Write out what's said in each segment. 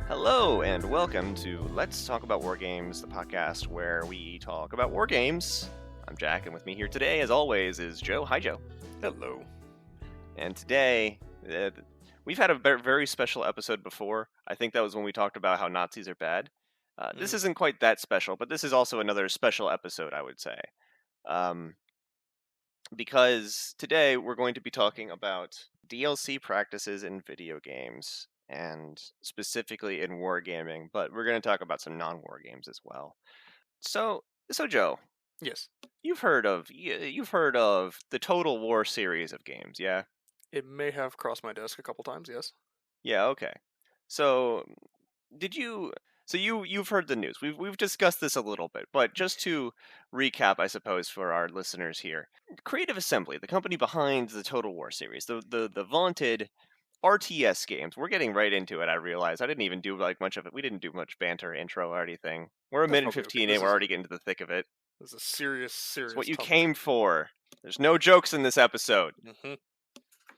Hello and welcome to Let's Talk About War Games, the podcast where we talk about war games. I'm Jack, and with me here today, as always, is Joe. Hi, Joe. Hello. And today, we've had a very special episode before. I think that was when we talked about how Nazis are bad. This isn't quite that special, but this is also another special episode, I would say. Because today we're going to be talking about DLC practices in video games, and specifically in wargaming, but we're going to talk about some non-war games as well. So Joe, Yes. you've heard of the Total War series of games, yeah? It may have crossed my desk a couple times, yes. Yeah, okay. So you've heard the news. We've discussed this a little bit, but just to recap, I suppose, for our listeners here. Creative Assembly, the company behind the Total War series, the vaunted RTS games. We're getting right into it, I realize. I didn't even do much of it. We didn't do much banter intro or anything. We're a That's minute and probably 15 okay. in, we're already getting to the thick of it. This is a serious It's what you topic. came for. There's no jokes in this episode. Mm-hmm.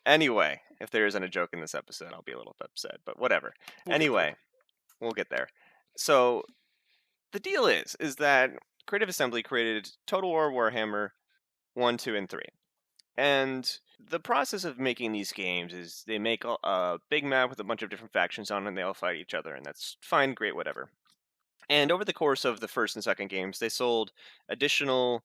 Anyway, if there isn't a joke in this episode, I'll be a little upset, but whatever. We'll get there. So, the deal is that Creative Assembly created Total War Warhammer 1, 2, and 3. And the process of making these games is they make a big map with a bunch of different factions on it, and they all fight each other, and that's fine, great, whatever. And over the course of the first and second games, they sold DLC,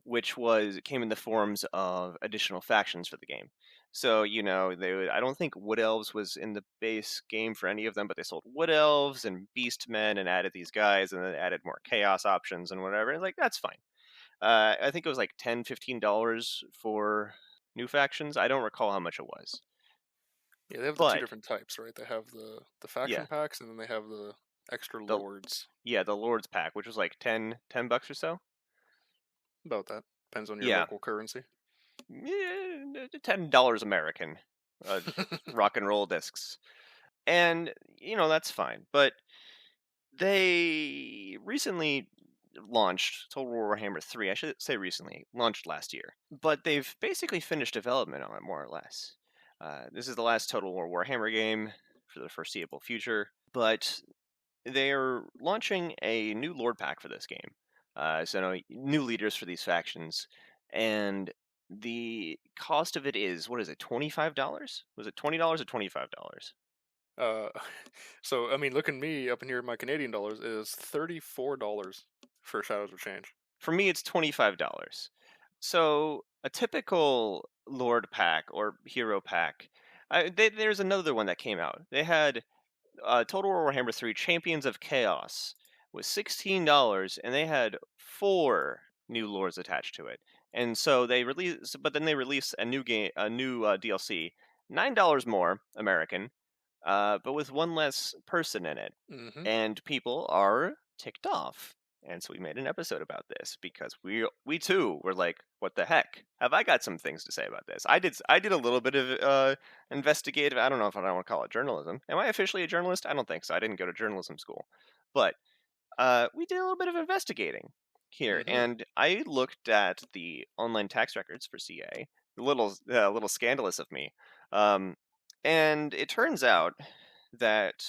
which came in the forms of additional factions for the game. So, I don't think Wood Elves was in the base game for any of them, but they sold Wood Elves and Beast Men and added these guys, and then added more Chaos options and whatever. It's like, that's fine. I think it was like $10, $15 for new factions. I don't recall how much it was. Yeah, they have the two different types, right? They have the faction packs, and then they have the extra lords. Yeah, the Lords pack, which was like $10 or so. About that. Depends on your local currency. Yeah, $10 American. Rock and roll discs. And, that's fine. But they recently launched Total War Warhammer 3. I should say recently. Launched last year. But they've basically finished development on it, more or less. This is the last Total War Warhammer game for the foreseeable future. But they're launching a new Lord pack for this game. So new leaders for these factions. And the cost of it is, what is it, $25? Was it $20 or $25? So, I mean, look at me up in here, my Canadian dollars is $34 for Shadows of Change. For me, it's $25. So, a typical Lord pack or Hero pack, there's another one that came out. They had Total War Warhammer 3 Champions of Chaos was $16, and they had 4 new lords attached to it. And so they released a new game, a new DLC, $9 more American, but with one less person in it. Mm-hmm. And people are ticked off. And so we made an episode about this because we too were like, what the heck? Have I got some things to say about this? I did a little bit of investigative, I don't know if I want to call it journalism. Am I officially a journalist? I don't think so. I didn't go to journalism school. But we did a little bit of investigating here, and I looked at the online tax records for CA. A little scandalous of me. And it turns out that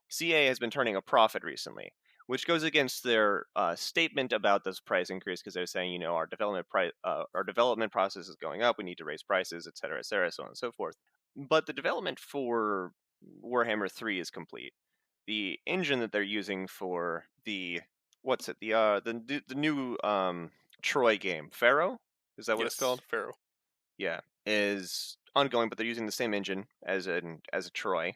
CA has been turning a profit recently, which goes against their statement about this price increase, because they're saying, our development process is going up, we need to raise prices, et cetera, so on and so forth. But the development for Warhammer 3 is complete. The engine that they're using for the new Troy game, Pharaoh? Is that what it's called? Pharaoh. Yeah, is ongoing, but they're using the same engine as a Troy.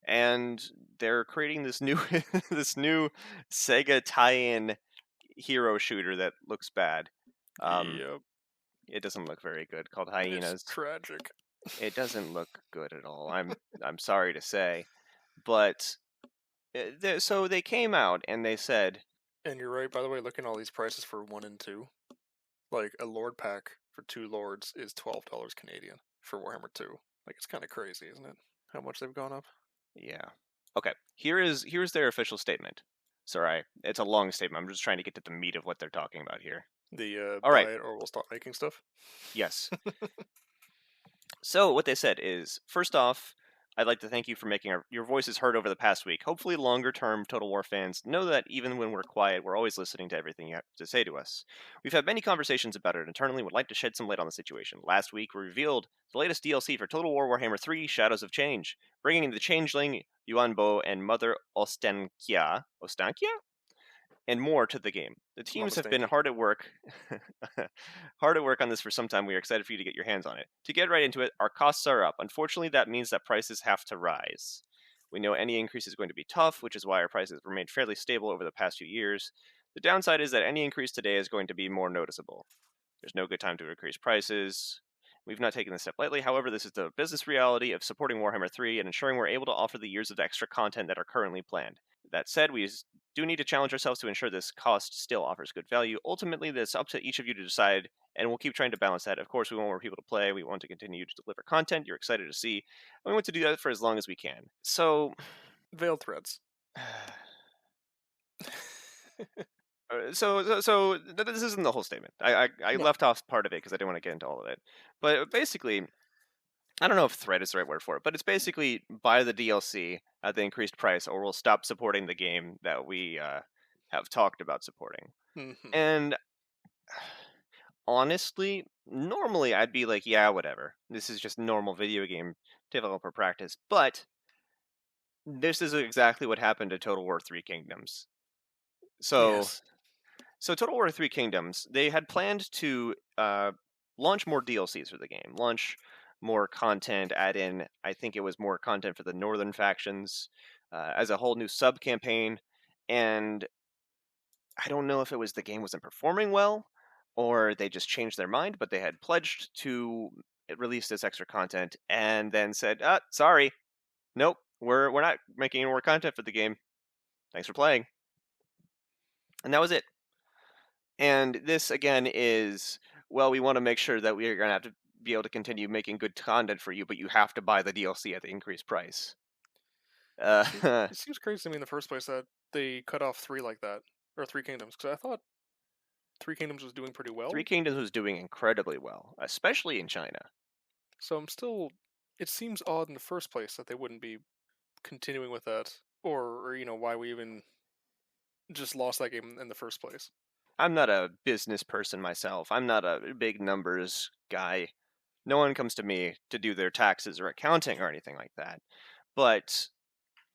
And they're creating this new Sega tie-in hero shooter that looks bad. Yep. It doesn't look very good, called Hyenas. It's tragic. It doesn't look good at all. I'm sorry to say. But so they came out and they said, and you're right, by the way, looking at all these prices for 1 and 2, like a Lord pack for 2 Lords is $12 Canadian for Warhammer 2. Like, it's kind of crazy, isn't it? How much they've gone up? Yeah. Okay. Here's their official statement. Sorry, it's a long statement. I'm just trying to get to the meat of what they're talking about here. All right, or we'll stop making stuff. Yes. So what they said is, first off, I'd like to thank you for making your voices heard over the past week. Hopefully, longer-term Total War fans know that even when we're quiet, we're always listening to everything you have to say to us. We've had many conversations about it internally and would like to shed some light on the situation. Last week, we revealed the latest DLC for Total War Warhammer 3, Shadows of Change, bringing in the Changeling, Yuanbo, and Mother Ostankia, and more to the game. The Mama teams have been Stanky. hard at work hard at work on this for some time. We are excited for you to get your hands on it. To get right into it, our costs are up. Unfortunately, that means that prices have to rise. We know any increase is going to be tough, which is why our prices have remained fairly stable over the past few years. The downside is that any increase today is going to be more noticeable. There's no good time to increase prices. We've not taken this step lightly. However, this is the business reality of supporting Warhammer 3 and ensuring we're able to offer the years of extra content that are currently planned. That said, we do need to challenge ourselves to ensure this cost still offers good value. Ultimately, that's up to each of you to decide, and we'll keep trying to balance that. Of course, we want more people to play. We want to continue to deliver content you're excited to see. And we want to do that for as long as we can. So, Veiled threads. this isn't the whole statement. I No. left off part of it because I didn't want to get into all of it. But basically, I don't know if thread is the right word for it, but it's basically buy the DLC at the increased price, or we'll stop supporting the game that we have talked about supporting. Mm-hmm. And honestly, normally I'd be like, yeah, whatever. This is just normal video game developer practice. But this is exactly what happened to Total War 3 Kingdoms. So Yes. Total War 3 Kingdoms, they had planned to launch more DLCs for the game, launch more content, add in, I think it was more content for the northern factions, as a whole new sub-campaign, and I don't know if it was the game wasn't performing well, or they just changed their mind, but they had pledged to release this extra content, and then said, sorry, nope, we're not making any more content for the game. Thanks for playing. And that was it. And this again is, well, we want to make sure that we are going to have to be able to continue making good content for you, but you have to buy the DLC at the increased price. It seems crazy to me in the first place that they cut off 3 like that, or 3 Kingdoms, because I thought 3 Kingdoms was doing pretty well. Three Kingdoms was doing incredibly well, especially in China. So I'm still. It seems odd in the first place that they wouldn't be continuing with that, or why we even just lost that game in the first place. I'm not a business person myself. I'm not a big numbers guy. No one comes to me to do their taxes or accounting or anything like that. But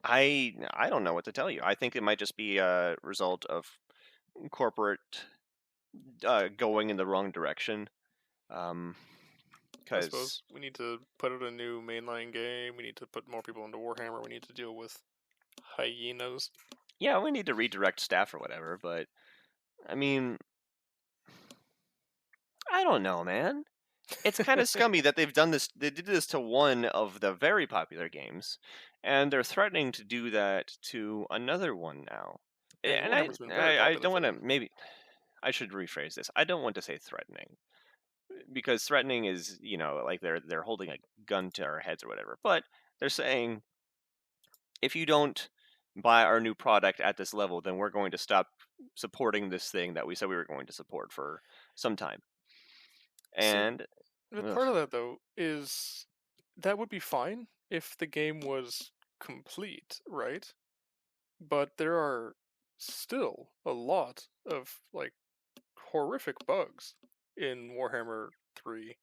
I don't know what to tell you. I think it might just be a result of corporate going in the wrong direction. I suppose Because we need to put out a new mainline game. We need to put more people into Warhammer. We need to deal with hyenas. yeah, we need to redirect staff or whatever. But I mean, I don't know, man. It's kind of scummy that they've done this. They did this to one of the very popular games, and they're threatening to do that to another one now. And And Warhammer's been very I popular don't for want to. them. Maybe I should rephrase this. I don't want to say threatening, because threatening is, like they're holding a gun to our heads or whatever. But they're saying, if you don't buy our new product at this level, then we're going to stop supporting this thing that we said we were going to support for some time. See, And but ugh, part of that though is that would be fine if the game was complete, right? But there are still a lot of horrific bugs in Warhammer 3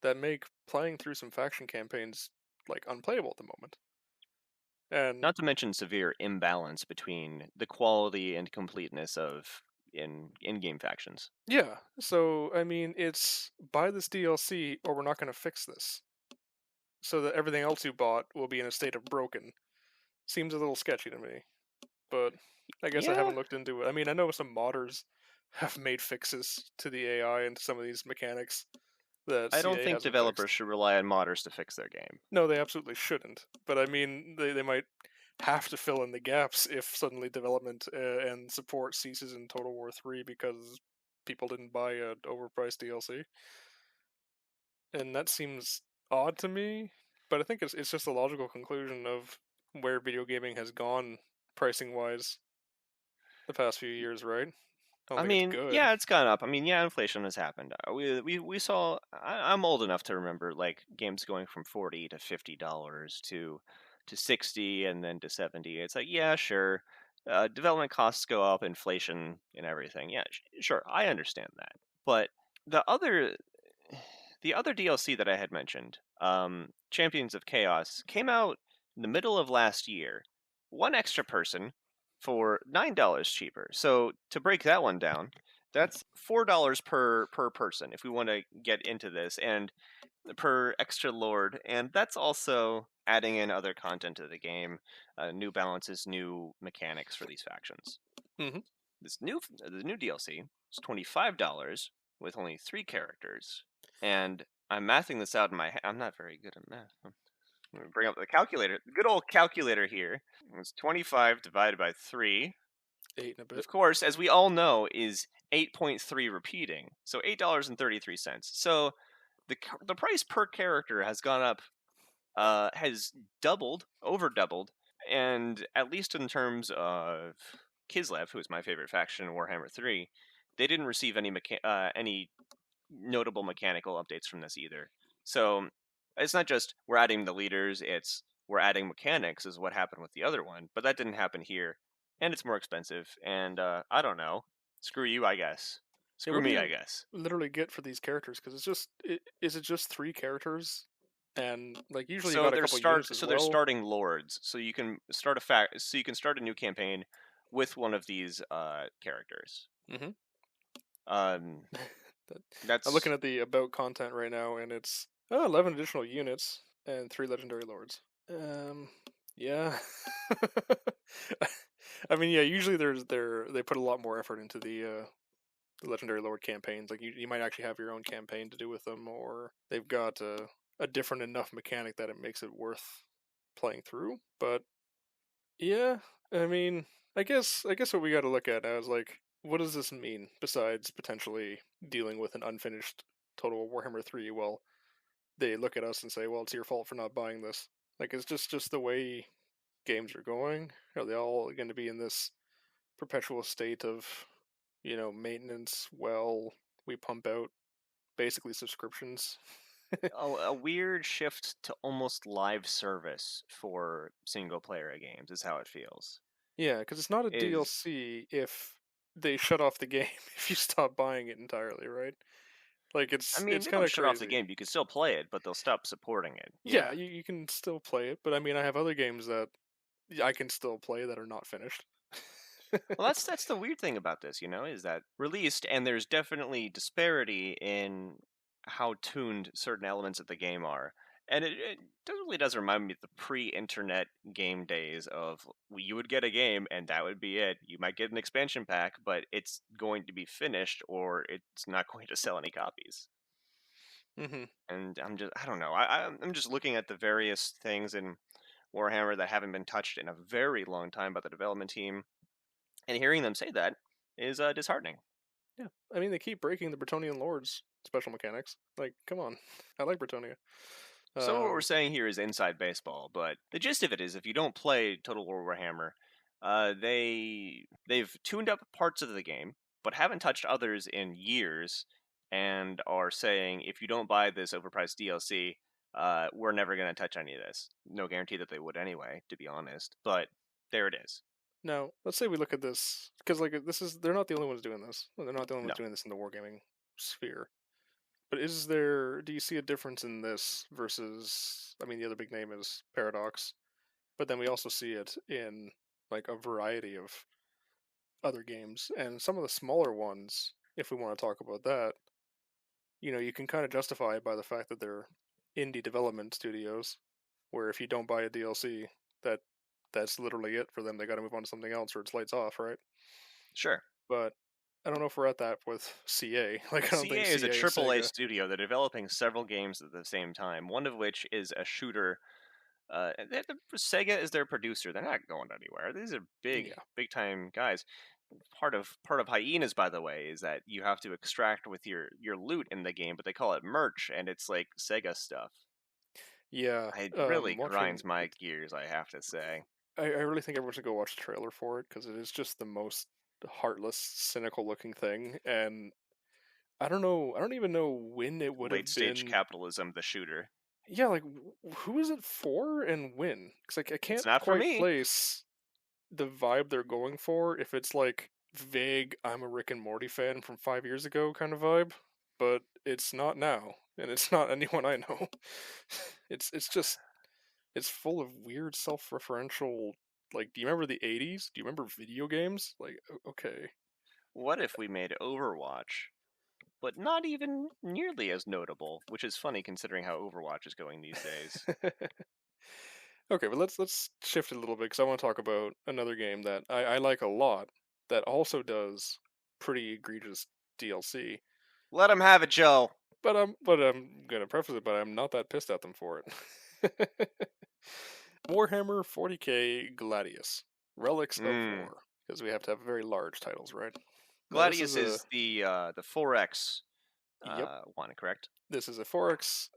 that make playing through some faction campaigns unplayable at the moment. And not to mention severe imbalance between the quality and completeness of in-game factions. yeah, so I mean, it's buy this DLC or we're not going to fix this, so that everything else you bought will be in a state of broken. Seems a little sketchy to me, but I guess I Yeah, haven't looked into it. I mean, I know some modders have made fixes to the AI and to some of these mechanics that I don't CA think hasn't developers fixed. should rely on modders to fix their game. No, they absolutely shouldn't. But I mean, they might have to fill in the gaps if suddenly development and support ceases in Total War 3 because people didn't buy an overpriced DLC. And that seems odd to me, but I think it's just a logical conclusion of where video gaming has gone pricing wise the past few years, right? I don't I think it's mean, good. yeah, it's gone up. I mean, yeah, inflation has happened. We saw. I'm old enough to remember like games going from $40 to $50 to 60 and then to 70. It's like, yeah, sure. Development costs go up, inflation and everything. Yeah, sure, I understand that. But the other the other DLC that I had mentioned, Champions of Chaos, came out in the middle of last year. One extra person for $9 cheaper. So to break that one down, that's $4 per person if we want to get into this, and per extra lord, and that's also adding in other content to the game, new balances, new mechanics for these factions. Hmm. The new DLC is $25 with only 3 characters, and I'm mathing this out in my head. I'm not very good at math. I'm gonna bring up the calculator, the good old calculator here. It's 25 divided by 3. 8 and a bit. Of course, as we all know, is 8.3 repeating, so $8.33. So the price per character has gone up, has doubled, over doubled, and at least in terms of Kislev, who is my favorite faction in Warhammer 3, they didn't receive any notable mechanical updates from this either. So it's not just we're adding the leaders; it's we're adding mechanics, is what happened with the other one, but that didn't happen here, and it's more expensive. And I don't know. Screw you, I guess. Yeah, Screw what do me, I you guess. literally get for these characters? Because is it just 3 characters? And like usually you So got a couple units as they're well. starting lords, so you can start a new campaign with one of these characters. Hmm. Um, That, I'm that's looking at the about content right now, and it's 11 additional units and 3 legendary lords. Yeah. I mean, yeah. Usually they put a lot more effort into the legendary lord campaigns. Like you might actually have your own campaign to do with them, or they've got a different enough mechanic that it makes it worth playing through. But yeah, I mean, I guess what we got to look at now is like, what does this mean besides potentially dealing with an unfinished Total Warhammer 3? Well, they look at us and say, "Well, it's your fault for not buying this." Like, it's just the way games are going. Are they all going to be in this perpetual state of, maintenance? Well, we pump out basically subscriptions. a weird shift to almost live service for single player games is how it feels. Yeah, because it's not a Is DLC if they shut off the game if you stop buying it entirely, right? Like I mean, it's they kind don't of shut off the crazy. game. You can still play it, but they'll stop supporting it. Yeah, Yeah. you can still play it, but I mean, I have other games that I can still play that are not finished. Well, that's the weird thing about this, is that released, and there's definitely disparity in how tuned certain elements of the game are. And it really does remind me of the pre-internet game days of you would get a game and that would be it. You might get an expansion pack, but it's going to be finished or it's not going to sell any copies. Hmm. And I don't know. I'm just looking at the various things in Warhammer that haven't been touched in a very long time by the development team, and hearing them say that is disheartening. Yeah, I mean, they keep breaking the Bretonian Lords special mechanics. Like, come on, I like Bretonia. So what we're Um, saying here is inside baseball, but the gist of it is if you don't play Total War Warhammer, they've tuned up parts of the game, but haven't touched others in years, and are saying if you don't buy this overpriced DLC, we're never going to touch any of this. No guarantee that they would anyway, to be honest, but there it is. Now, let's say we look at this because like they're not the only ones doing this. They're not the only ones No. doing this in the wargaming sphere. But do you see a difference in this versus, I mean, the other big name is Paradox, but then we also see it in like a variety of other games and some of the smaller ones, if we want to talk about that, you can kind of justify it by the fact that they're indie development studios where if you don't buy a DLC, that that's literally it for them. They got to move on to something else or it's lights off, right? Sure. But I don't know if we're at that with CA. Like I don't think CA is a CA and AAA Sega. studio. They're developing several games at the same time, one of which is a shooter. Sega is their producer. They're not going anywhere. These are Yeah. big time guys. Part of hyenas, by the way, is that you have to extract with your loot in the game, but they call it merch, and it's like Sega stuff. Yeah. It really Watching grinds my gears, I have to say. I really think everyone should go watch the trailer for it because it is just the most heartless, cynical looking thing, and I don't know. I don't even know when it would Late have stage been. capitalism, the shooter. Yeah, like who is it for and when? Because like I It's can't not for quite me. place the vibe they're going for. If it's like vague, I'm a Rick and Morty fan from 5 years ago kind of vibe, but it's not now, and it's not anyone I know. It's just it's full of weird self-referential. Like, do you remember the '80s? Do you remember video games? Like, okay. What if we made Overwatch, but not even nearly as notable, which is funny considering how Overwatch is going these days. Okay, but let's shift it a little bit because I want to talk about another game that I like a lot that also does pretty egregious DLC. Let him have it, Joe. But I'm gonna preface it, but I'm not that pissed at them for it. Warhammer 40k Gladius, Relics of Mm. War, because we have to have very large titles, right? Now this is Gladius a is the 4X yep. one, correct? This is a 4X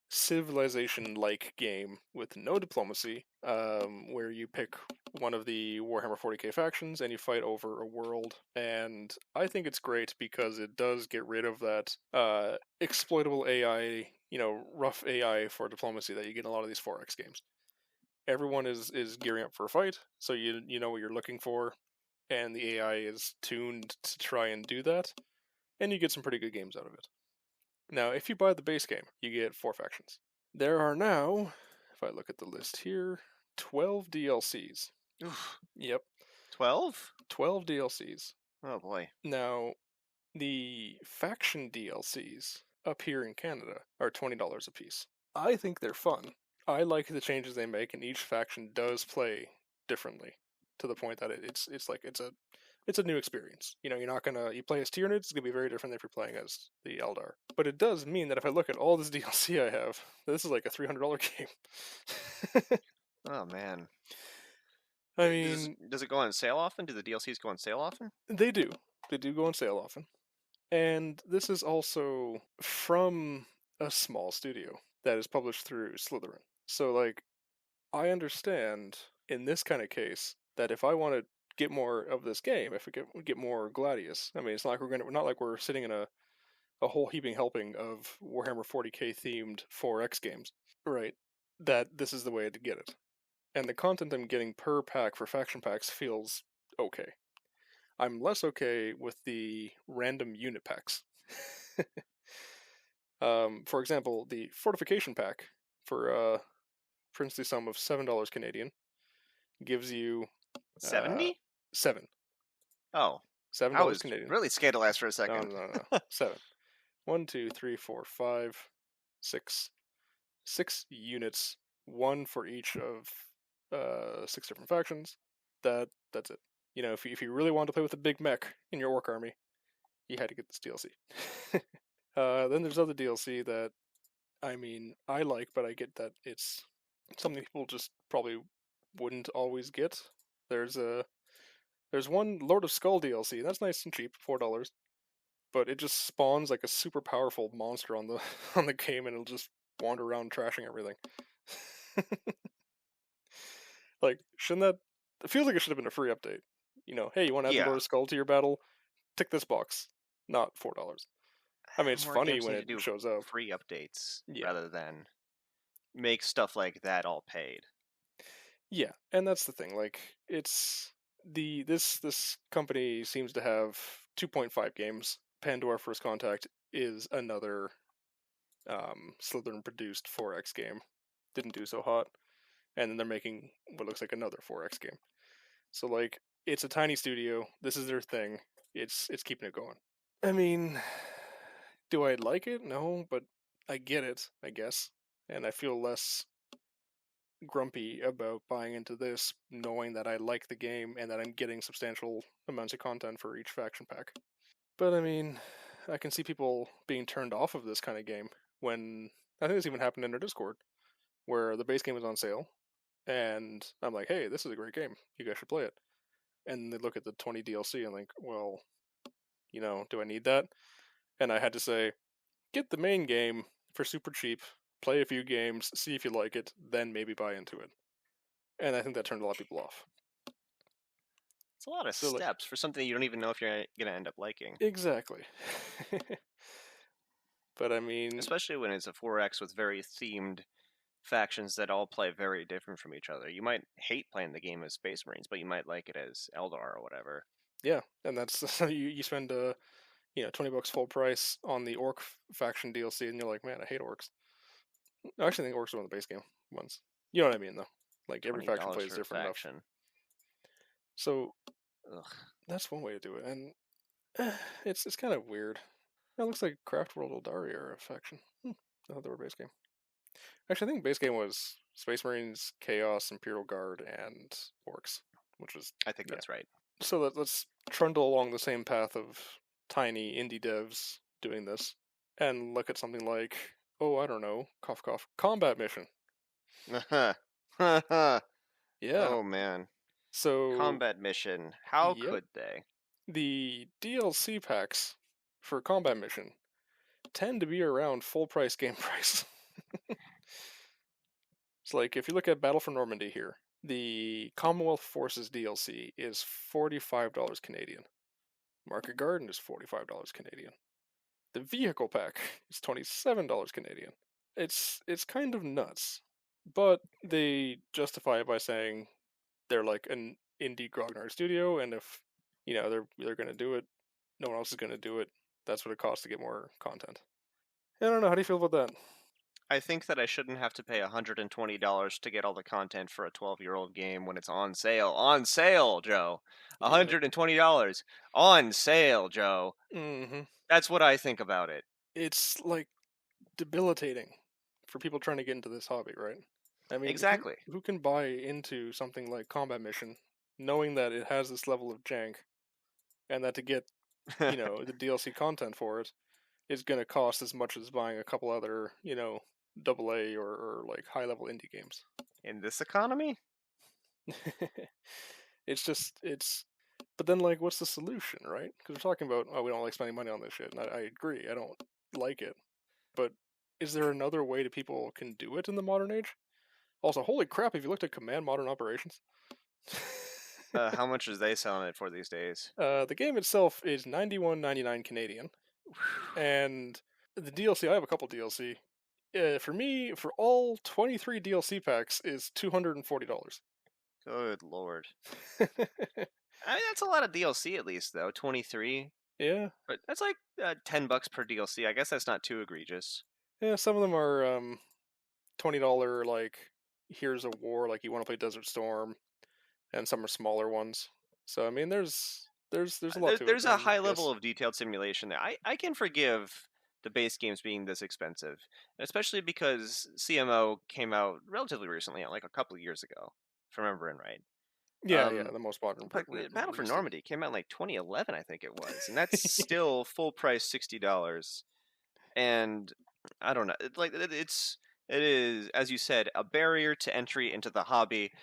civilization-like game with no diplomacy, where you pick one of the Warhammer 40k factions and you fight over a world. And I think it's great because it does get rid of that exploitable AI, rough AI for diplomacy that you get in a lot of these 4X games. Everyone is gearing up for a fight, so you know what you're looking for, and the AI is tuned to try and do that, and you get some pretty good games out of it. Now, if you buy the base game, you get 4 factions. There are now, if I look at the list here, 12 DLCs. Oof. Yep, 12? 12 DLCs. Oh boy. Now, the faction DLCs up here in Canada are $20 a piece. I think they're fun. I like the changes they make, and each faction does play differently to the point that it's a new experience. You're not gonna you play as Tyranids, it's gonna be very different if you're playing as the Eldar. But it does mean that if I look at all this DLC I have, this is like a $300 game. Oh man. I Does mean, does it go on sale often? Do the DLCs go on sale often? they do. They do go on sale often. And this is also from a small studio that is published through Slytherin. So like I understand in this kind of case that if I want to get more of this game, if we get more Gladius, I mean, it's not like we're not like we're sitting in a whole heaping helping of Warhammer 40k themed 4X games, right? That this is the way to get it, and the content I'm getting per pack for faction packs feels okay. I'm less okay with the random unit packs. For example, the fortification pack for princely sum of $7 Canadian gives you 70? 7. Oh. Seven I dollars was Canadian. really scandalized for a No, second. no, no, no. 7. 1, 2, 3, 4, 5, 6. 6 units, one for each of 6 different factions. That's it. If you really wanted to play with a big mech in your orc army, you had to get this DLC. Then there's other DLC that I mean I like, but I get that it's something people just probably wouldn't always get. There's one Lord of Skull DLC. That's nice and cheap, $4. But it just spawns like a super powerful monster on the on the game, and it'll just wander around trashing everything. Like, shouldn't that? It feels like it should have been a free update. Hey, you want to add the Yeah. Lord of Skull to your battle? Tick this box. Not $4. I mean, it's More funny games when need to it do shows up. free updates Yeah, rather than make stuff like that all paid. yeah, and that's the thing. Like, it's this company seems to have 2.5 games. Pandora First Contact is another Slytherin produced 4X game. Didn't do so hot, and then they're making what looks like another 4X game. So like, it's a tiny studio. This is their thing. It's keeping it going. I mean, do I like it? No, but I get it, I guess, and I feel less grumpy about buying into this, knowing that I like the game and that I'm getting substantial amounts of content for each faction pack. But I mean, I can see people being turned off of this kind of game when I think this even happened in their Discord, where the base game was on sale, and I'm like, hey, this is a great game. You guys should play it. And they look at the 20 DLC and like, well, do I need that? And I had to say, get the main game for super cheap, play a few games, see if you like it, then maybe buy into it. And I think that turned a lot of people off. It's a lot of So like steps for something you don't even know if you're gonna end up liking. exactly. But I mean, Especially when it's a 4X with very themed factions that all play very different from each other. You might hate playing the game as Space Marines, but you might like it as Eldar or whatever. yeah, and that's you spend $20 full price on the orc faction DLC, and you're like, man, I hate orcs. I actually think orcs are one of the base game ones. You know what I mean, though. Like every faction $20 plays for a different enough. faction. So Ugh. that's one way to do it, and it's kind of weird. It looks like Craft World Eldari era faction. I thought they were base game. Actually, I think base game was Space Marines, Chaos, Imperial Guard, and Orcs, which was I think that's right. So let's trundle along the same path of tiny indie devs doing this, and look at something like, oh, I don't know, cough cough, Combat Mission. Yeah. Oh man. So Combat Mission. How yep, could they? the DLC packs for Combat Mission tend to be around full price game price. It's like if you look at Battle for Normandy here, the Commonwealth Forces DLC is $45 Canadian. Market Garden is $45 Canadian. The vehicle pack is $27 Canadian. It's kind of nuts, but they justify it by saying they're like an indie grognard studio, and if they're gonna do it, no one else is gonna do it. That's what it costs to get more content. I don't know. How do you feel about that? I think that I shouldn't have to pay $120 to get all the content for a 12-year-old game when it's on sale. On sale, Joe. Yep. $120 on sale, Joe. Mm-hmm. That's what I think about it. It's like debilitating for people trying to get into this hobby, right? I mean, who Exactly. who can buy into something like Combat Mission, knowing that it has this level of jank, and that to get the DLC content for it is going to cost as much as buying a couple other double A or like high level indie games. In this economy? it's but then like what's the solution, right? Because we're talking about, oh, we don't like spending money on this shit, and I agree, I don't like it, but is there another way that people can do it in the modern age? Also, holy crap, have you looked at Command Modern Operations? How much is they selling it for these days? The game itself is $91.99 Canadian, and the DLC, I have a couple DLC. For me, for all 23 DLC packs, is $240. Good lord. I mean, that's a lot of DLC at least, though. 23. Yeah, But that's like $10 per DLC. I guess that's not too egregious. yeah. Some of them are $20. Like, here's a war. Like, you want to play Desert Storm, and some are smaller ones. So I mean, there's a lot to it. There's a And high yes, level of detailed simulation there. I can forgive the base games being this expensive, especially because CMO came out relatively recently, like a couple of years ago, if I'm remembering right. yeah, the most modern But Battle for release date. Normandy came out in like 2011, I think it was, and that's still full price $60. And I don't know, it is, as you said, a barrier to entry into the hobby,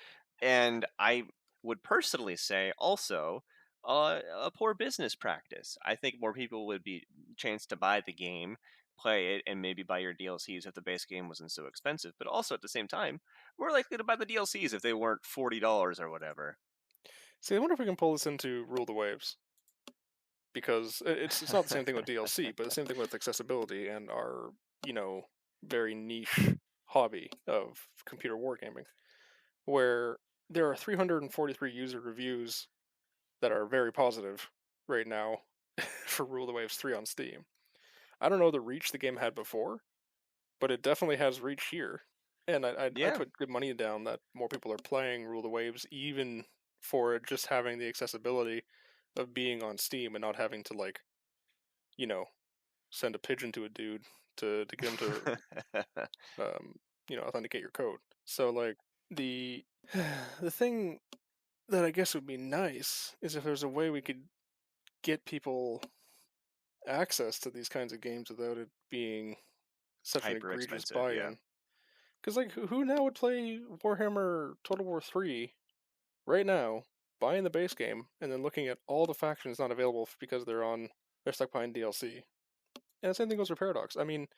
and I would personally say also a poor business practice. I think more people would be chance to buy the game, play it, and maybe buy your DLCs if the base game wasn't so expensive. But also at the same time, more likely to buy the DLCs if they weren't $40 or whatever. See, I wonder if we can pull this into Rule the Waves, because it's not the same thing with DLC, but the same thing with accessibility and our very niche hobby of computer wargaming, where there are 343 user reviews that are very positive right now for Rule the Waves 3 on Steam. I don't know the reach the game had before, but it definitely has reach here, and I Yeah. put good money down that more people are playing Rule the Waves, even for it just having the accessibility of being on Steam and not having to like send a pigeon to a dude to get him to authenticate your code. So like the the thing that I guess would be nice is if there's a way we could get people access to these kinds of games without it being such an Hyper egregious expensive, yeah. buy-in. Because like, who now would play Warhammer Total War 3 right now, buying the base game, and then looking at all the factions not available because they're stuck behind DLC? And the same thing goes for Paradox. I mean,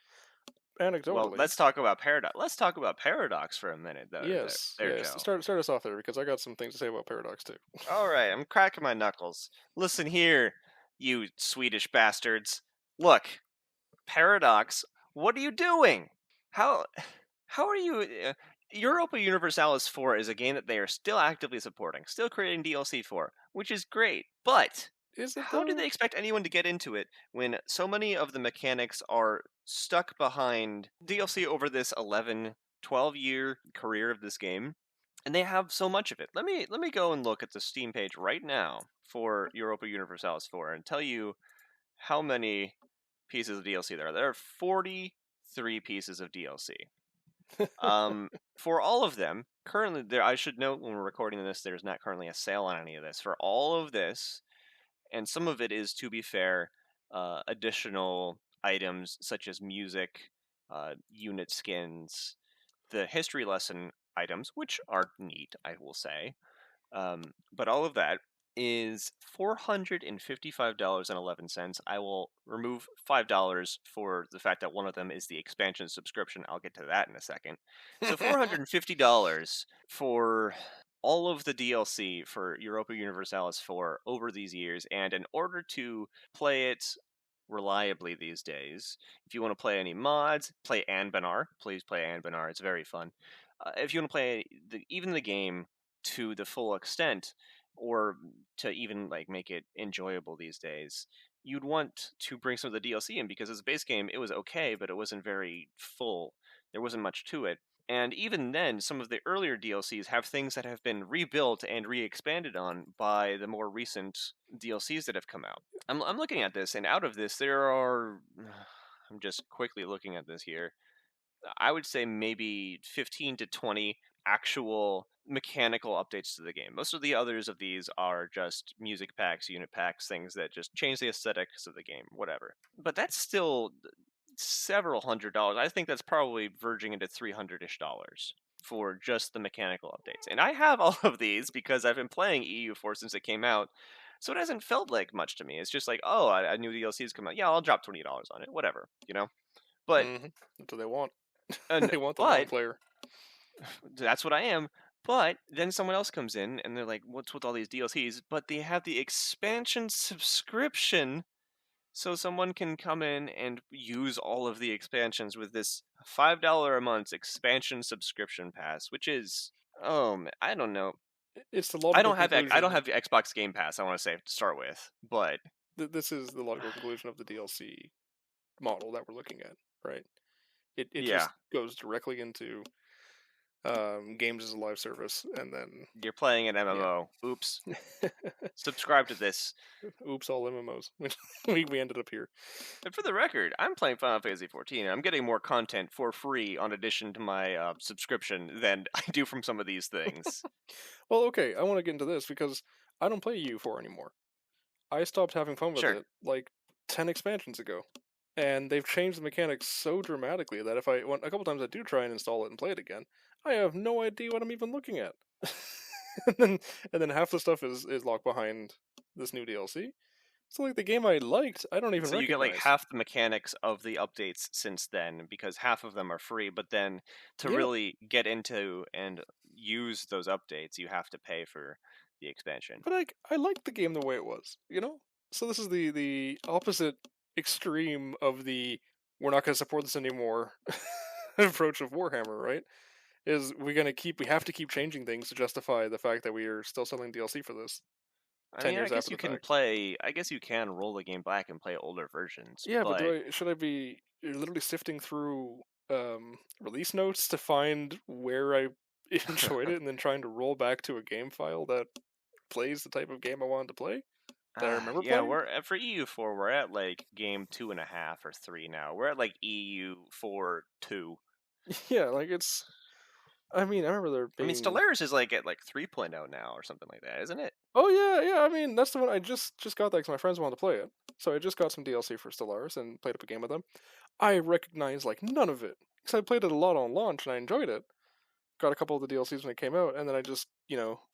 Well, anecdotally. let's talk about Paradox. Let's talk about Paradox for a minute, though. Yes, There, yes. Joe. Start us off there because I got some things to say about Paradox too. All right, I'm cracking my knuckles. Listen here, you Swedish bastards. Look, Paradox, what are you doing? How how are you? Europa Universalis 4 is a game that they are still actively supporting, still creating DLC for, which is great. But Is it how do though? they expect anyone to get into it when so many of the mechanics are stuck behind DLC over this 11, 12-year career of this game? And they have so much of it. Let me go and look at the Steam page right now for Europa Universalis 4 and tell you how many pieces of DLC there are. There are 43 pieces of DLC. For all of them, currently there I should note when we're recording this, there's not currently a sale on any of this. For all of this, and some of it is, to be fair, additional items such as music, unit skins, the history lesson items, which are neat, I will say. But all of that is $455.11. I will remove $5 for the fact that one of them is the expansion subscription. I'll get to that in a second. So $450 for all of the DLC for Europa Universalis 4 over these years, and in order to play it reliably these days, if you want to play any mods, play Anbanar. Please play Anbanar. It's very fun. If you want to play even the game to the full extent, or to even like make it enjoyable these days, you'd want to bring some of the DLC in because as a base game, it was okay, but it wasn't very full. There wasn't much to it. And even then, some of the earlier DLCs have things that have been rebuilt and re-expanded on by the more recent DLCs that have come out. I'm looking at this, and out of this, there are. I'm just quickly looking at this here. I would say maybe 15 to 20 actual mechanical updates to the game. Most of the others of these are just music packs, unit packs, things that just change the aesthetics of the game, whatever. But that's still several $100s. I think that's probably verging into $300-ish for just the mechanical updates. And I have all of these because I've been playing EU4 since it came out. So it hasn't felt like much to me. It's just like, oh, a new DLC's come out. Yeah, I'll drop $20 on it, whatever, you know. But That's what they want. and They want the long but player. that's what I am. But then someone else comes in and they're like, "What's with all these DLCs?" But they have the expansion subscription, so someone can come in and use all of the expansions with this $5 a month expansion subscription pass, which is I don't know. It's the logical I don't conclusion. have the Xbox Game Pass. I want to say to start with, but This is the logical conclusion of the DLC model that we're looking at, right? It yeah, just goes directly into games as a live service, and then you're playing an yeah. MMO. Oops. Subscribe to this. Oops, all MMOs. We ended up here. And for the record, I'm playing Final Fantasy XIV, and I'm getting more content for free on addition to my subscription than I do from some of these things. Well, okay, I want to get into this because I don't play U4 anymore. I stopped having fun with Sure. it like 10 expansions ago. And they've changed the mechanics so dramatically that if a couple times I do try and install it and play it again, I have no idea what I'm even looking at. and then half the stuff is locked behind this new DLC. So like the game I liked, I don't even So you get recognize. like half the mechanics of the updates since then, because half of them are free, but then to Yeah. really get into and use those updates, you have to pay for the expansion. But I liked the game the way it was, you know? So this is the opposite extreme of the we're not going to support this anymore approach of Warhammer, right? Is we have to keep changing things to justify the fact that we are still selling DLC for this I 10 mean, years after the fact. I guess you can roll the game back and play older versions, Yeah, but but should I be literally sifting through release notes to find where I enjoyed it and then trying to roll back to a game file that plays the type of game I wanted to play that I remember yeah, playing? we're for EU4. We're at like game 2.5 or 3 now. We're at like EU4 2. Yeah, like it's. I mean, I remember there I mean, being. Stellaris is like at like 3.0 now or something like that, isn't it? Oh yeah. I mean, that's the one I just got that because my friends wanted to play it. So I just got some DLC for Stellaris and played up a game with them. I recognize like none of it because I played it a lot on launch and I enjoyed it. Got a couple of the DLCs when it came out, and then I just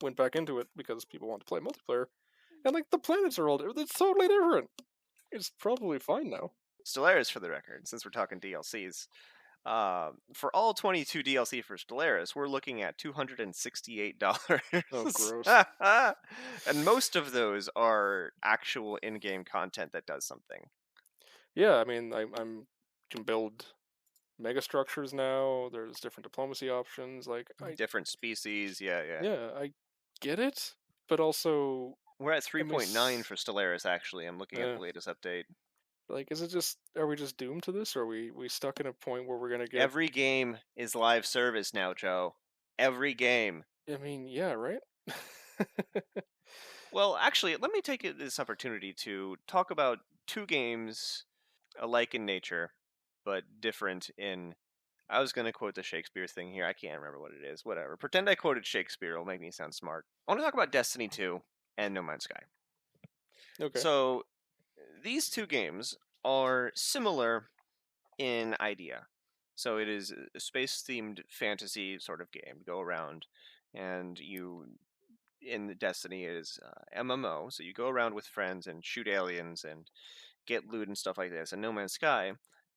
went back into it because people want to play multiplayer. And like the planets are all different. It's totally different. It's probably fine now. Stellaris, for the record, since we're talking DLCs, For all 22 DLC for Stellaris, we're looking at $268. Oh, gross. And most of those are actual in-game content that does something. Yeah, I mean, I'm can build megastructures now. There's different diplomacy options. Like, Different species, yeah. yeah, I get it, but also, We're at am I 3.9 for Stellaris, actually. I'm looking at uh, the latest update. like, is it just, are we just doomed to this? Or are we stuck in a point where we're gonna get? Every game is live service now, Joe. Every game. I mean, yeah, right. Well, actually, let me take this opportunity to talk about two games alike in nature, but different in. I was going to quote the Shakespeare thing here. I can't remember what it is. Whatever. Pretend I quoted Shakespeare. It'll make me sound smart. I want to talk about Destiny 2 and No Man's Sky. Okay. So, these two games are similar in idea. So, it is a space themed fantasy sort of game. You go around and you in the Destiny is MMO, so you go around with friends and shoot aliens and get loot and stuff like this. And No Man's Sky,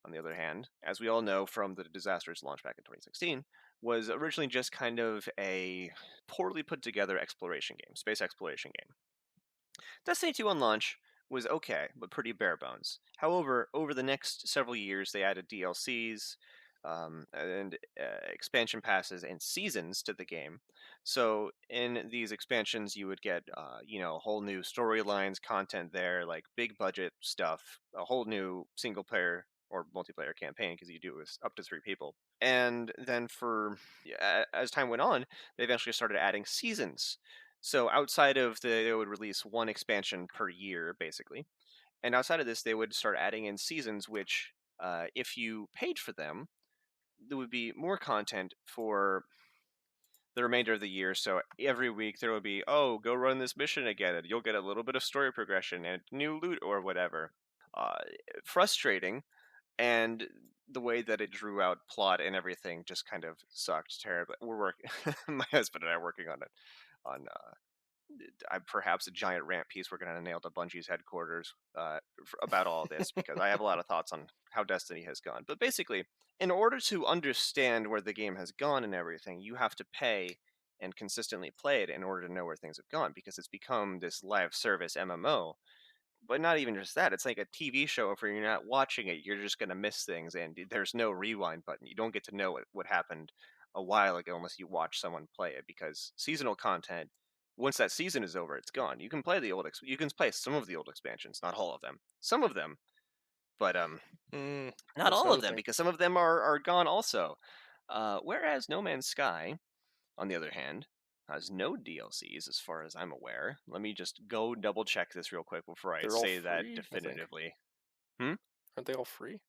on the other hand, as we all know from the disastrous launch back in 2016, was originally just kind of a poorly put together exploration game, space exploration game. Destiny 2 on launch was okay, but pretty bare bones. However, over the next several years, they added DLCs and expansion passes and seasons to the game. So in these expansions, you would get, whole new storylines, content there, like big budget stuff, a whole new single player or multiplayer campaign because you do it with up to 3 people. And then as time went on, they eventually started adding seasons. So outside of they would release one expansion per year, basically. And outside of this, they would start adding in seasons, which, if you paid for them, there would be more content for the remainder of the year. So every week there would be, oh, go run this mission again, and you'll get a little bit of story progression and new loot or whatever. Uh, Frustrating, and the way that it drew out plot and everything just kind of sucked terribly. We're working, my husband and I are working on it on perhaps a giant rant piece we're going to nail to Bungie's headquarters about all this because I have a lot of thoughts on how Destiny has gone. But basically, in order to understand where the game has gone and everything, you have to pay and consistently play it in order to know where things have gone because it's become this live service MMO. But not even just that, it's like a TV show. If you're not watching it, you're just going to miss things, and there's no rewind button. You don't get to know what happened a while ago unless you watch someone play it because seasonal content, once that season is over, it's gone. You can play you can play some of the old expansions, not all of them. Some of them, but not That's all another of them thing. because some of them are gone also. Whereas No Man's Sky, on the other hand, has no DLCs as far as I'm aware. Let me just go double check this real quick before I They're all say that free, I think. definitively. Hmm? Aren't they all free?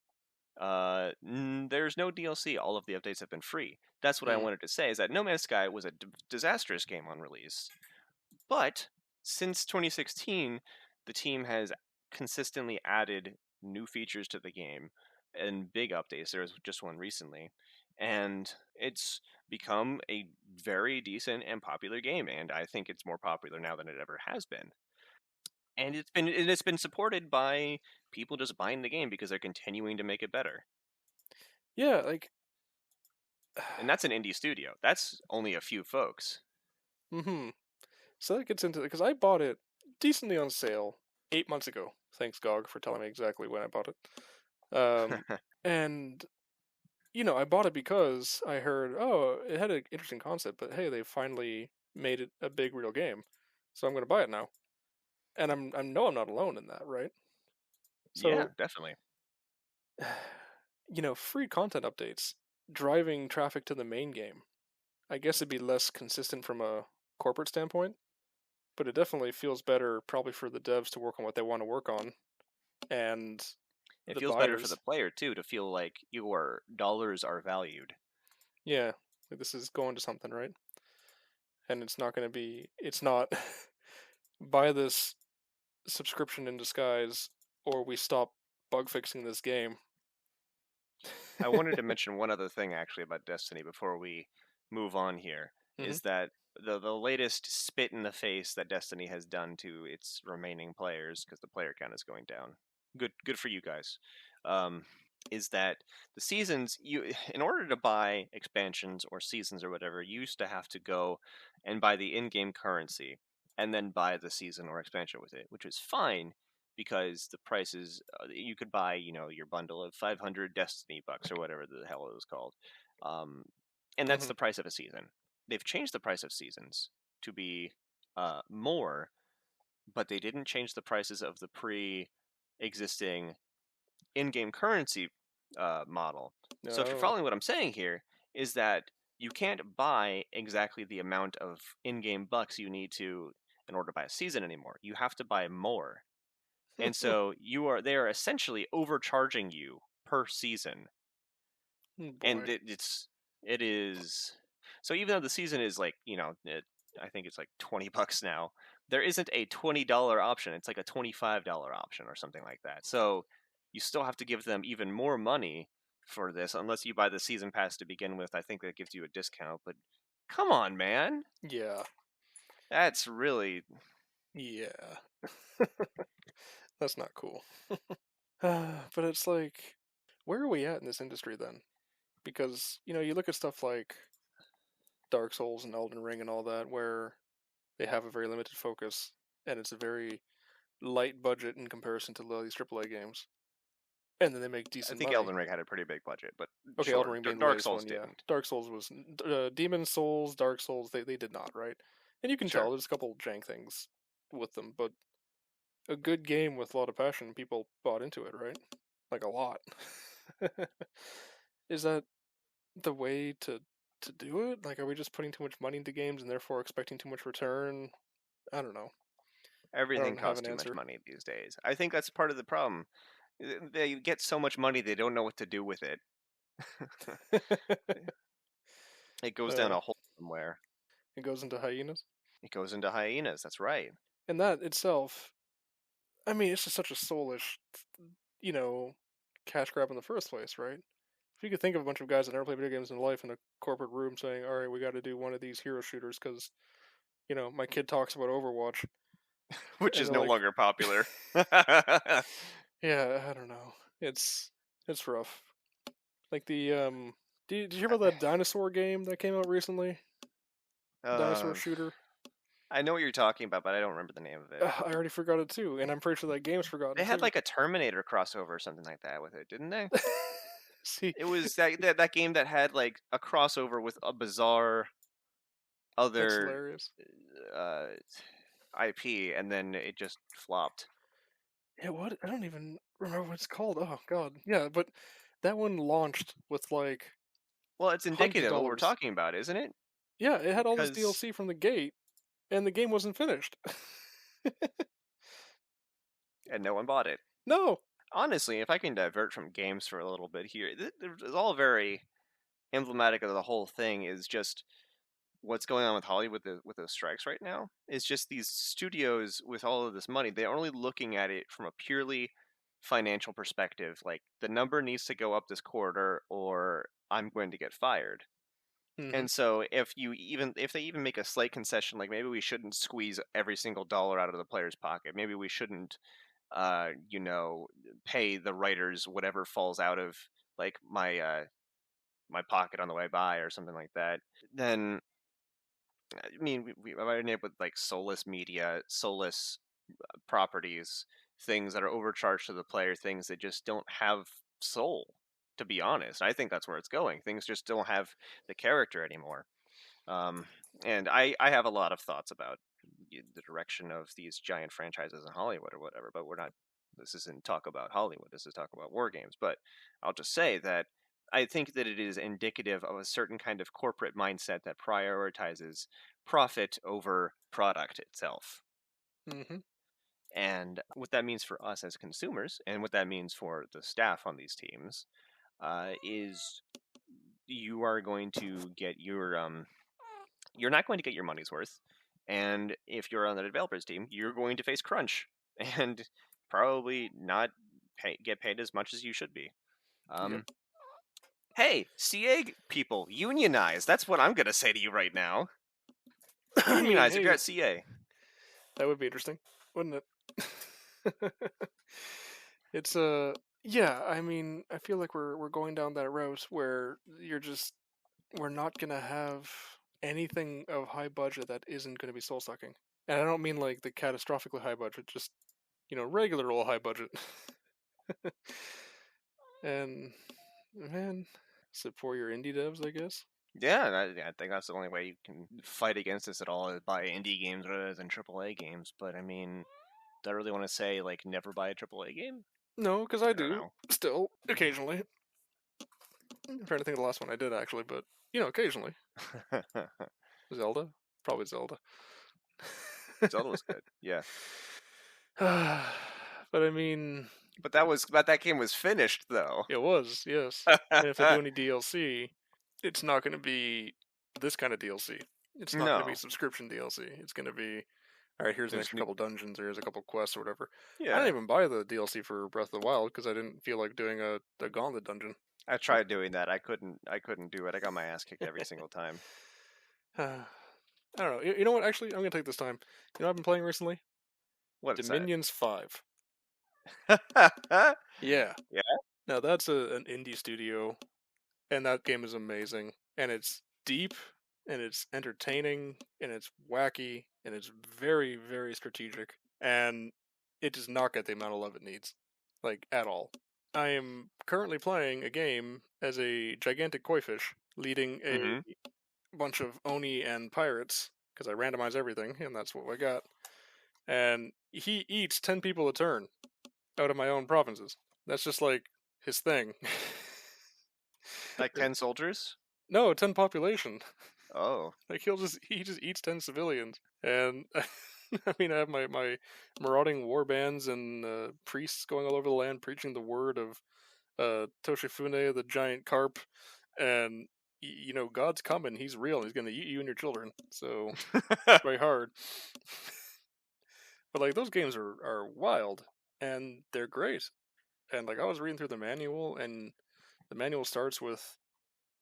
There's no DLC. All of the updates have been free. That's what I Hmm. wanted to say. Is that No Man's Sky was a disastrous game on release, but since 2016, the team has consistently added new features to the game and big updates. There was just one recently, and it's become a very decent and popular game. And I think it's more popular now than it ever has been. And it's been supported by people just buying the game because they're continuing to make it better. Yeah, like, And that's an indie studio. That's only a few folks. mm-hmm. So that gets into it because I bought it decently on sale 8 months ago. Thanks, GOG, for telling me exactly when I bought it. And I bought it because I heard, oh, it had an interesting concept, but hey, they finally made it a big real game, so I'm gonna buy it now. And I know I'm not alone in that, right? Yeah, So, definitely. free content updates, driving traffic to the main game. I guess it'd be less consistent from a corporate standpoint, but it definitely feels better probably for the devs to work on what they want to work on and It the feels better for the buyers. player too to feel like your dollars are valued. Yeah, like this is going to something, right? And it's not going to be, it's not buy this subscription in disguise or we stop bug fixing this game. I wanted to mention one other thing actually about Destiny before we move on here Hmm. is that the latest spit in the face that Destiny has done to its remaining players because the player count is going down. Good for you guys. Um, is that the seasons, in order to buy expansions or seasons or whatever, you used to have to go and buy the in-game currency and then buy the season or expansion with it, which was fine because the prices, you could buy, your bundle of 500 Destiny bucks or whatever the hell it was called, and that's Mm-hmm. the price of a season. They've changed the price of seasons to be more, but they didn't change the prices of the pre-existing in-game currency model. So if you're No. following what I'm saying here, is that you can't buy exactly the amount of in-game bucks you need to in order to buy a season anymore. You have to buy more, and so they are essentially overcharging you per season, Oh, and boy. it is. So even though the season is like I think it's like $20 now. There isn't a $20 option. It's like a $25 option or something like that. So you still have to give them even more money for this, unless you buy the season pass to begin with. I think that gives you a discount. But come on, man, Yeah. that's really Yeah. That's not cool. But it's like, where are we at in this industry then? Because, you look at stuff like Dark Souls and Elden Ring and all that, where they have a very limited focus, and it's a very light budget in comparison to these AAA games. And then they make I decent think money. Elden Ring had a pretty big budget, but Okay, Elden sure, Ring being the Dark latest Souls one, yeah. didn't. Dark Souls was Demon Souls, Dark Souls. They did not, right? And you can tell Sure. there's a couple jank things with them, but a good game with a lot of passion, people bought into it, right? Like a lot. Is that the way to do it? Like, are we just putting too much money into games and therefore expecting too much return? I don't know. I Everything don't have costs an too much answer. money these days. I think that's part of the problem. They get so much money they don't know what to do with it. It goes down uh, a hole somewhere. it goes into hyenas, It goes into hyenas. That's right. and that itself, I mean, it's just such a soulish, you know, cash grab in the first place, right? If you could think of a bunch of guys that never played video games in life in a corporate room saying, "All right, we got to do one of these hero shooters because my kid talks about Overwatch," Which and is they're no like, longer popular. "Yeah, I don't know. It's rough." Like did you hear about that dinosaur game that came out recently? Dinosaur uh, shooter. I know what you're talking about, but I don't remember the name of it. I already forgot it too, and I'm pretty sure that game's forgotten They had too. like a Terminator crossover or something like that with it, didn't they? See, It was that game that had like a crossover with a bizarre that's other hilarious. uh, IP, and then it just flopped. Yeah, what? I don't even remember what it's called. Oh god, yeah, but that one launched with like Well, it's hundreds of indicative of what we're dollars. talking about, isn't it? Yeah, it had all this Because DLC from the gate, and the game wasn't finished. and no one bought it. No. Honestly, if I can divert from games for a little bit here, it's all very emblematic of the whole thing. Is just what's going on with Hollywood with those strikes right now. Is just these studios with all of this money. They're only looking at it from a purely financial perspective. Like the number needs to go up this quarter, or I'm going to get fired. Hmm. And so if they even make a slight concession, like maybe we shouldn't squeeze every single dollar out of the player's pocket. Maybe we shouldn't, uh, you know, pay the writers whatever falls out of like my pocket on the way by or something like that. Then I mean, we might end up with like soulless media, soulless properties, things that are overcharged to the player, things that just don't have soul. To be honest, I think that's where it's going. Things just don't have the character anymore. Um, and I have a lot of thoughts about the direction of these giant franchises in Hollywood or whatever, but we're not. This isn't talk about Hollywood. This is talk about war games. But I'll just say that I think that it is indicative of a certain kind of corporate mindset that prioritizes profit over product itself. Hmm. And what that means for us as consumers, and what that means for the staff on these teams, is you are going to get you're not going to get your money's worth. And if you're on the developers team, you're going to face crunch and probably not get paid as much as you should be. Yep. Um, hey, CA people, unionize. That's what I'm going to say to you right now. I mean, Unionize if you're hey, at CA. that would be interesting, wouldn't it? It's Yeah, I mean, I feel like we're going down that route where we're not gonna have anything of high budget that isn't gonna be soul sucking. And I don't mean like the catastrophically high budget, just regular old high budget. And man, support your indie devs, I guess. Yeah, I think that's the only way you can fight against this at all is buy indie games rather than AAA games. But I mean, do I really want to say like never buy a AAA game? No, because I I don't do still occasionally. I'm trying to think of the last one I did actually, but occasionally. know. Zelda, probably Zelda. Zelda was good, yeah. But I mean, But that game was finished though. it was, yes. And if they do any DLC, it's not going to be this kind of DLC. It's not going to be No, subscription DLC. It's going to be, all right, here's an there's extra new. couple dungeons, or here's a couple quests or whatever. I Yeah, didn't even buy the DLC for Breath of the Wild because I didn't feel like doing a gauntlet dungeon. I tried doing that. I couldn't. I couldn't do it. I got my ass kicked every single time. I don't know. You know what? Actually, I'm going to take this time. You know what I've been playing recently? What is that? Dominions 5. Yeah. Yeah. Now that's an indie studio, and that game is amazing, and it's deep, and it's entertaining, and it's wacky, and it's very, very strategic, and it does not get the amount of love it needs, like at all. I am currently playing a game as a gigantic koi fish, leading a Mm-hmm. bunch of oni and pirates because I randomize everything, and that's what I got. And he eats 10 people a turn out of my own provinces. That's just like his thing. Like 10 soldiers. No, 10 population. Oh. Like he just eats 10 civilians. And I mean, I have my marauding war bands and priests going all over the land preaching the word of Toshifune, the giant carp, and God's coming. He's real. He's gonna eat you and your children. So try hard. But like those games are wild and they're great. And like I was reading through the manual, and the manual starts with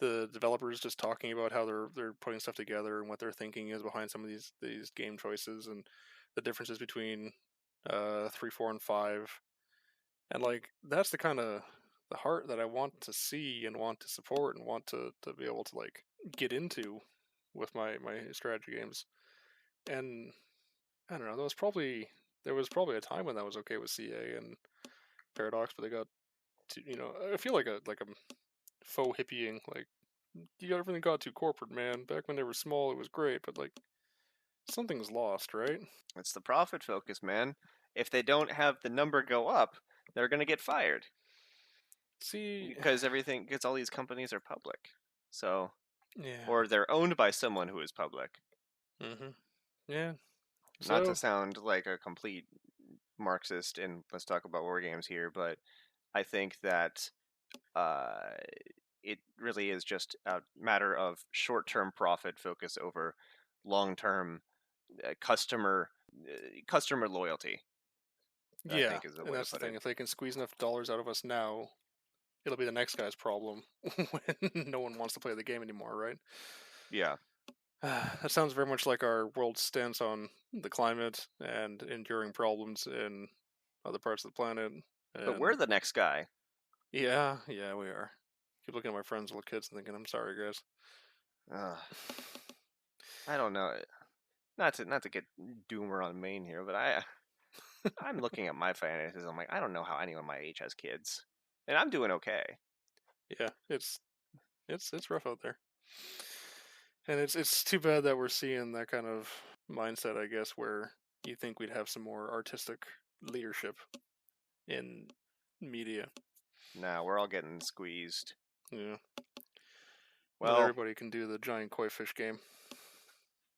the developers just talking about how they're putting stuff together and what their thinking is behind some of these game choices and the differences between 3, 4, and 5. And like that's the kind of the heart that I want to see and want to support and want to be able to like get into with my strategy games. And I don't know, there was probably a time when that was okay with CA and Paradox, but they got to, I feel like a faux hippieing, like everything got too corporate, man. Back when they were small, it was great, but like something's lost, right? It's the profit focus, man. If they don't have the number go up, they're gonna get fired See, because all these companies are public. So, yeah, or they're owned by someone who is public. yeah. Not to So sound like a complete Marxist, and let's talk about war games here, but I think that uh, it really is just a matter of short-term profit focus over long-term customer customer loyalty. I yeah, think is the and way to that's the put thing. it. If they can squeeze enough dollars out of us now, it'll be the next guy's problem when no one wants to play the game anymore, right? Yeah, That sounds very much like our world's stance on the climate and enduring problems in other parts of the planet. but And we're the next guy. yeah, yeah, we are. Keep looking at my friends' little kids and thinking, I'm sorry, guys. Uh, I don't know. Not to get doomer on Maine here, but I'm looking at my finances. I'm like, I don't know how anyone my age has kids, and I'm doing okay. Yeah, it's rough out there. And it's too bad that we're seeing that kind of mindset, I guess, where you think we'd have some more artistic leadership in media. Now we're all getting squeezed. Yeah. Not Well, everybody can do the giant koi fish game.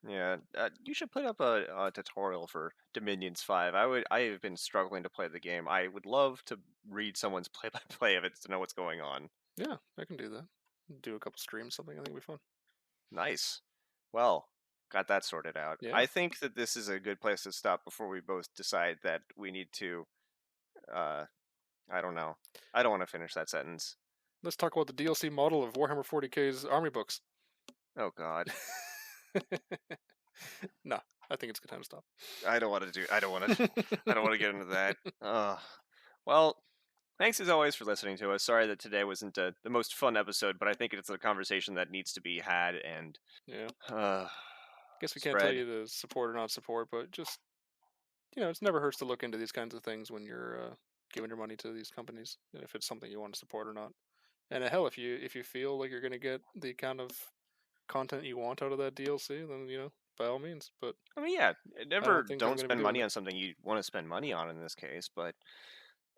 yeah, you should put up a tutorial for Dominions 5. I have been struggling to play the game. I would love to read someone's play-by-play of it to know what's going on. Yeah, I can do that. Do a couple streams, something. I think it'd be fun. Nice. Well, got that sorted out. Yeah. I think that this is a good place to stop before we both decide that we need to. Uh, I don't know. I don't want to finish that sentence. Let's talk about the DLC model of Warhammer 40k's army books. Oh God, Nah, I think it's a good time to stop. I don't want to do. I don't want to. I don't want to get into that. Well, thanks as always for listening to us. Sorry that today wasn't the most fun episode, but I think it's a conversation that needs to be had and Yeah. uh, Guess we can't tell spread. you to support or not support, but just it never hurts to look into these kinds of things when you're giving your money to these companies, if it's something you want to support or not. And hell, if you feel like you're gonna get the kind of content you want out of that DLC, then by all means. But I mean, yeah, I never don't think I'm don't gonna be spend doing money it. on something you want to spend money on in this case, but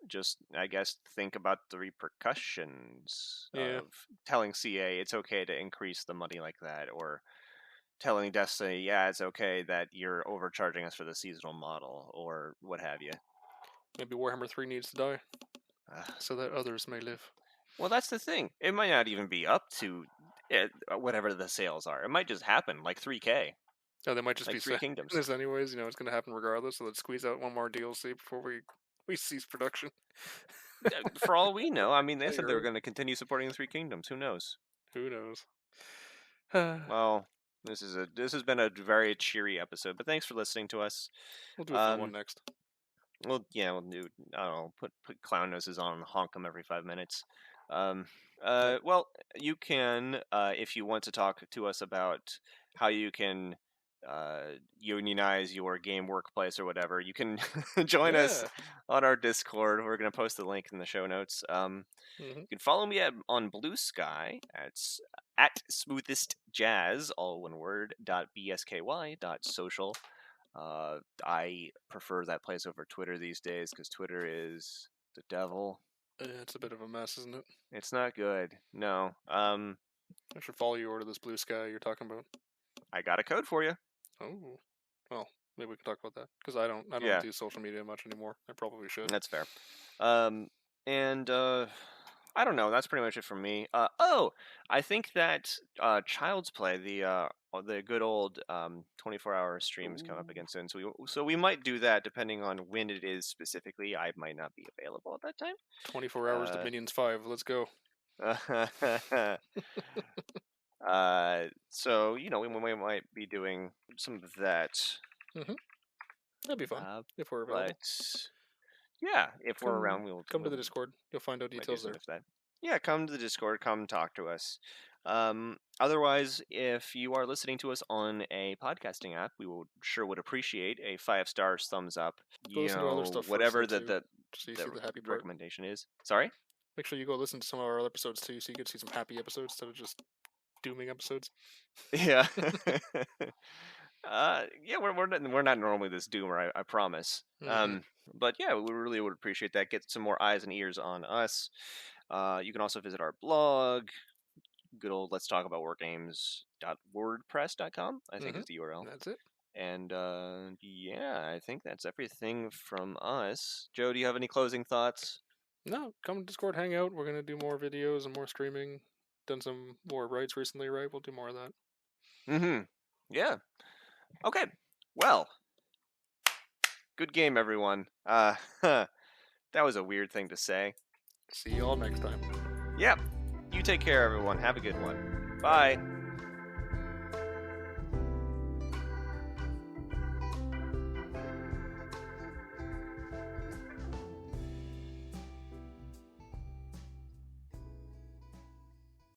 just I guess think about the repercussions Yeah, of telling CA it's okay to increase the money like that, or telling Destiny, yeah, it's okay that you're overcharging us for the seasonal model, or what have you. maybe Warhammer 3 needs to die Uh, so that others may live. well, that's the thing. It might not even be up to whatever the sales are. It might just happen like 3K, Oh, they might just like be Three saying Kingdoms. this anyways. It's gonna happen regardless. So let's squeeze out one more DLC before we cease production. For all we know, I mean, they Yeah, said you're they were right. going to continue supporting the Three Kingdoms. Who knows? Who knows? Well, this has been a very cheery episode, but thanks for listening to us. We'll do a fun one next. Well, yeah, we'll do. I don't know. Put clown noses on and honk them every 5 minutes. Um, well, you can if you want to talk to us about how you can unionize your game workplace or whatever. You can join us Yeah. on our Discord. We're going to post the link in the show notes. Mm-hmm. You can follow me on Blue Sky at smoothest jazz, all one word, .bsky.social. I prefer that place over Twitter these days because Twitter is the devil. It's a bit of a mess, isn't it? It's not good. No. I should follow you over to this blue sky you're talking about. I got a code for you. Oh, well, maybe we can talk about that because I don't Yeah. do social media much anymore. I probably should. That's fair. And I don't know. That's pretty much it from me. I think that Child's Play, the good old 24-hour stream is coming up again soon. So we might do that depending on when it is specifically. I might not be available at that time. 24 hours to Minions 5. Let's go. So we might be doing some of that. Mm-hmm. That'd be fun if we're available. But yeah, if we're around, we'll come to the Discord. You'll find out details there. Yeah, come to the Discord. Come talk to us. Otherwise, if you are listening to us on a podcasting app, we would appreciate a 5-star thumbs up. Go listen to other stuff whatever first, the so you see the happy part. recommendation is. Sorry? Make sure you go listen to some of our other episodes too, so you get to see some happy episodes instead of just dooming episodes. Yeah. Yeah, we're not normally this doomer, I promise. Mm-hmm. But yeah, we really would appreciate that. Get some more eyes and ears on us. You can also visit our blog, good old Let's Talk About War Games.wordpress.com, I think is the URL. That's it. And yeah, I think that's everything from us. Joe, do you have any closing thoughts? No, come to Discord, hang out. We're gonna do more videos and more streaming. Done some more raids recently, right? We'll do more of that. Mm-hmm. Yeah. Okay. Well, good game, everyone. That was a weird thing to say. See y'all next time. Yep. You take care, everyone. Have a good one. Bye.